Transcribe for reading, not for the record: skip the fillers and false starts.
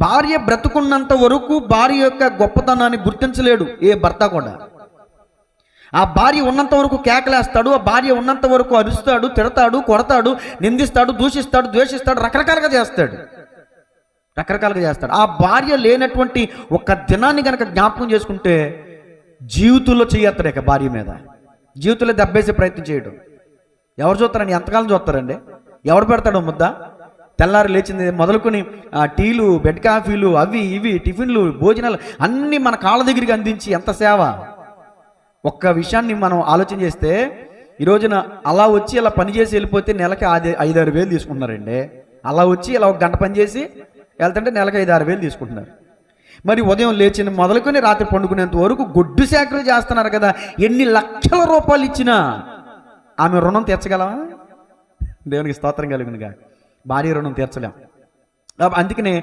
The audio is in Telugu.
భార్య బ్రతుకున్నంత వరకు భార్య యొక్క గొప్పతనాన్ని గుర్తించలేడు ఏ భర్త కూడా. ఆ భార్య ఉన్నంత వరకు కేకలేస్తాడు, ఆ భార్య ఉన్నంత వరకు అరుస్తాడు, తిడతాడు, కొడతాడు, నిందిస్తాడు, దూషిస్తాడు, ద్వేషిస్తాడు, రకరకాలుగా చేస్తాడు. ఆ భార్య లేనటువంటి ఒక దినాన్ని కనుక జ్ఞాపకం చేసుకుంటే జీవితంలో చేయొస్తాడు. ఇక భార్య మీద జీవితంలో దెబ్బేసే ప్రయత్నం చేయడం. ఎవరు చూస్తారండి? ఎంతకాలం చూస్తారండి? ఎవరు పెడతాడు ముద్ద? తెల్లారి లేచింది మొదలుకొని టీలు, బెడ్ కాఫీలు, అవి ఇవి, టిఫిన్లు, భోజనాలు అన్నీ మన కాళ్ళ దగ్గరికి అందించి ఎంత సేవ. ఒక్క విషయాన్ని మనం ఆలోచన చేస్తే ఈ రోజున అలా వచ్చి ఇలా పనిచేసి వెళ్ళిపోతే నెలకి 5-6 వేలు తీసుకుంటున్నారండి. అలా వచ్చి ఇలా 1 గంట పనిచేసి వెళ్తుంటే నెలకి 5-6 వేలు తీసుకుంటున్నారు. మరి ఉదయం లేచిన మొదలుకొని రాత్రి పండుకునేంత వరకు గొడ్డు సేకరణ చేస్తున్నారు కదా. ఎన్ని లక్షల రూపాయలు ఇచ్చినా ఆమె రుణం తీర్చగలమా? దేవునికి స్తోత్రం కలుగునుగా. భార్య రుణం తీర్చలేం. అందుకనే